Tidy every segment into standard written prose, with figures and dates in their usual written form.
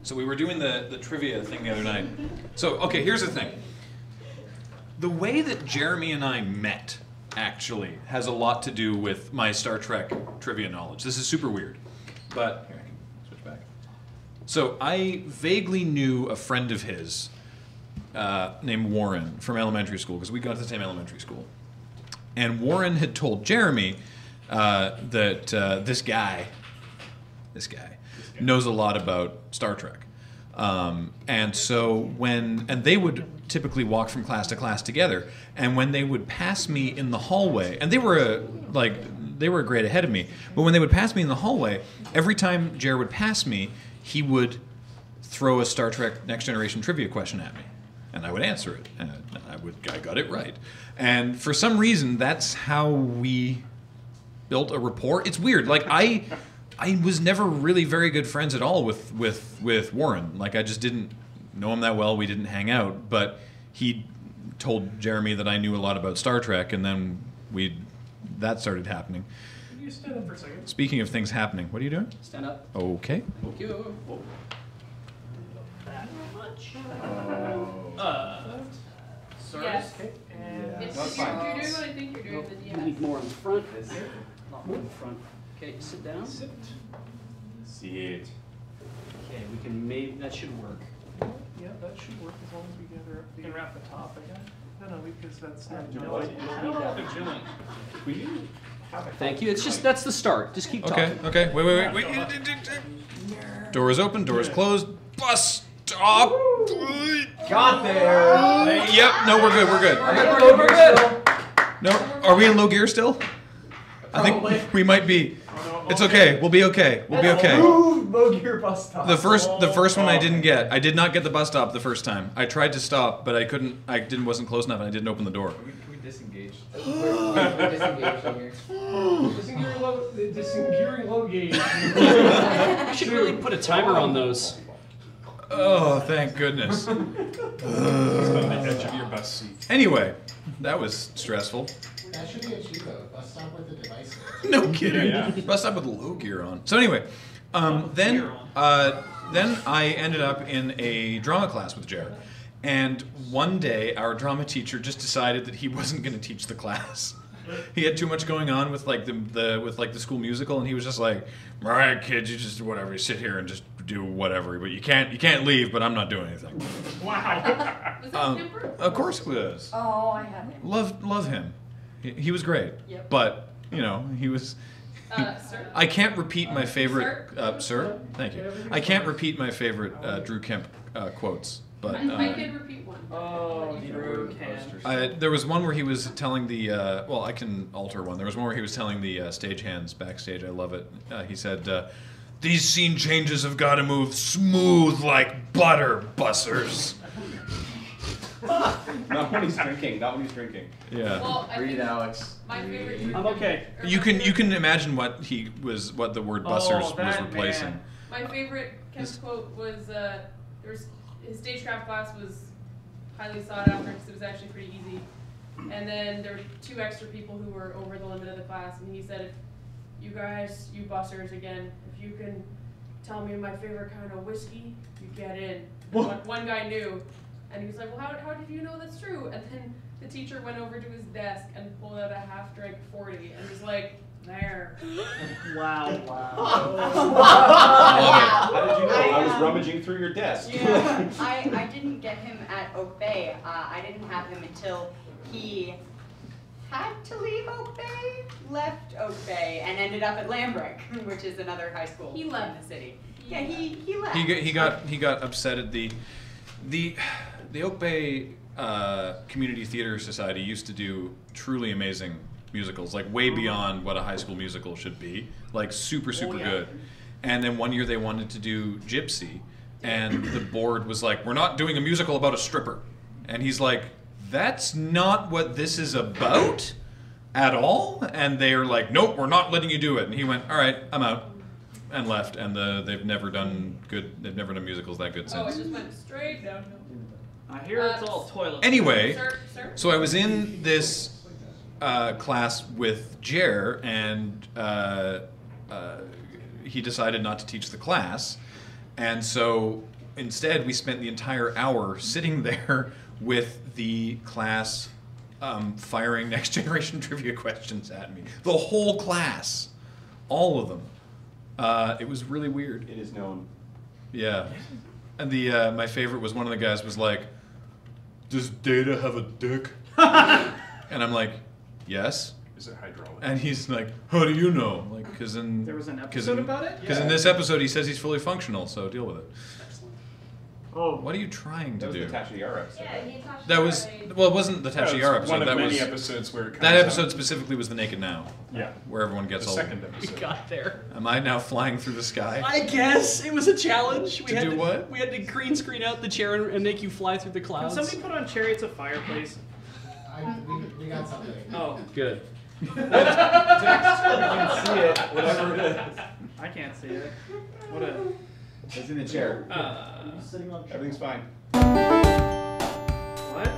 So we were doing the trivia thing the other night. So, okay, here's the thing. The way that Jeremy and I met, actually, has a lot to do with my Star Trek trivia knowledge. This is super weird. But, here, I can switch back. So I vaguely knew a friend of his named Warren from elementary school, because we got to the same elementary school. And Warren had told Jeremy that this guy knows a lot about Star Trek. And so and they would typically walk from class to class together, and when they would pass me in the hallway, and they were a grade ahead of me, but when they would pass me in the hallway, every time Jer would pass me, he would throw a Star Trek Next Generation trivia question at me, and I would answer it, and I got it right. And for some reason, that's how we built a rapport. It's weird. Like I was never really very good friends at all with Warren. Like I just didn't know him that well. We didn't hang out, but he told Jeremy that I knew a lot about Star Trek, and then that started happening. Can you stand up for a second? Speaking of things happening, what are you doing? Stand up. Okay. Thank you. Oh. That much. Sorry. Yes. Okay. And If That's you're fine. doing what I think you're doing, then You yes. need more in the front. Not more in the front. Okay, sit down. sit. See it. Okay, we can that should work. Yeah, that should work as long as we gather up the. And wrap the top again. No, because that's not You joint. don't need that. joint. We do have a Thank you. It's just that's the start. Just keep Okay. talking. Okay. Wait. Door is open. Door is closed. Bus stop. Got there. Yep. No, we're good. We're good. We're good. No, are we in low gear still? I think we might be. It's okay. We'll be okay. We'll be okay. Low gear bus stop. The first one I didn't get. I did not get the bus stop the first time. I tried to stop, but I couldn't. Wasn't close enough, and I didn't open the door. Can we disengage? We're disengaged here. Disengaging low gauge. We should really put a timer on those. Oh, thank goodness. On the edge of your bus seat. Anyway, that was stressful. That should be a cheat though. Bus stop with the device. No kidding. Yeah. Bus stop with low gear on. So anyway, then I ended up in a drama class with Jared, and one day our drama teacher just decided that he wasn't going to teach the class. He had too much going on with like the school musical, and he was just like, "All right, kids, you just whatever, you sit here and just do whatever, but you can't leave. But I'm not doing anything." Wow. Was that Kemper? Of course it was. Oh, I had him. Love him. He was great. Yep. But he was. Sir. I can't repeat my favorite, sir. Thank you. I can't repeat my favorite Drew Kemp quotes, but I can repeat one. Oh, Drew can. there was one where he was telling the. Well, I can alter one. There was one where he was telling the stagehands backstage. I love it. He said, "These scene changes have got to move smooth like butter, bussers." Not when he's drinking. Not when he's drinking. Yeah. Well, I Breathe, think Alex. my favorite. I'm okay. You can imagine what the word bussers was that replacing. man. My favorite Kemp quote was his stagecraft class was highly sought after because it was actually pretty easy. And then there were 2 extra people who were over the limit of the class, and he said, "If you guys, you bussers again, if you can tell me my favorite kind of whiskey, you get in." And one guy knew, and he was like, "Well, how did you know that's true?" And then the teacher went over to his desk and pulled out a half-drank 40 and was like, "There." Wow. How did you know? I was rummaging through your desk. Yeah, I didn't get him at Oak Bay. I didn't have him until he had to leave Oak Bay, left Oak Bay, and ended up at Lambrick, which is another high school He left. in the city. Yeah, he left. He got upset at the Oak Bay Community Theater Society used to do truly amazing musicals, like way beyond what a high school musical should be, like super good. And then one year they wanted to do Gypsy, and the board was like, "We're not doing a musical about a stripper," and he's like, "That's not what this is about at all." And they're like, "Nope, we're not letting you do it." And he went, "All right, I'm out," and left. And they've never done musicals that good Oh, it since. just went straight downhill. I hear it's all toilet. Anyway, Sir? so I was in this class with Jer, and he decided not to teach the class. And so instead, we spent the entire hour sitting there with the class firing next generation trivia questions at me. The whole class. All of them. It was really weird. It is known. Yeah. And my favorite was one of the guys was like, "Does Data have a dick?" And I'm like, "Yes." Is it hydraulic? And he's like, "How do you know?" Like, because in There was an episode about it? Because in this episode he says he's fully functional, so deal with it. Oh, What are you trying That to was the do? Tachiyara episode. Yeah, he touched That was well, it wasn't the Tachiyara episode. One of That many was episodes where it comes that episode out. specifically was the Naked Now, Yeah. where everyone gets The all. second We episode. got there. Am I now flying through the sky? I guess it was a challenge. To do what? We had to green screen out the chair and make you fly through the can clouds. somebody put on Chariots of Fire, please? We got something. Oh, Good. You can see it, whatever it is. I can't see it. What a... It's in the chair. Sitting on Everything's fine. What?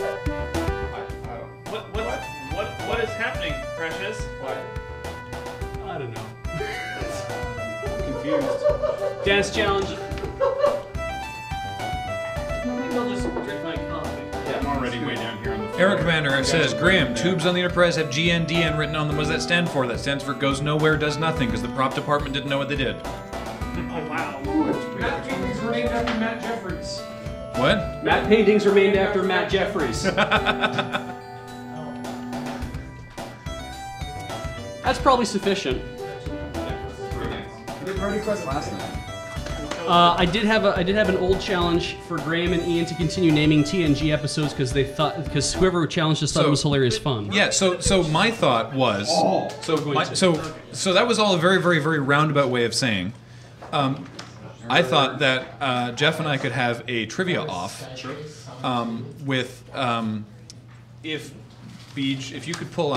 I don't. What is happening, Precious? What? I don't know. I'm confused. Dance challenge. Maybe I'll just drink my coffee. I'm already way down here on the floor. Air Commander says, Graham, tubes on the Enterprise have GNDN written on them. What does that stand for? That stands for goes nowhere, does nothing, because the prop department didn't know what they did. Oh, wow. Matt paintings were named after Matt Jeffries. What? Matt paintings are named after Matt Jeffries. That's probably sufficient. We did Party Quest last night. I did have an old challenge for Graham and Ian to continue naming TNG episodes because whoever challenged us thought it was hilarious fun. Yeah, so my thought was going so that was all a very, very, very roundabout way of saying I thought that Jeff and I could have a trivia off with if Beej, if you could pull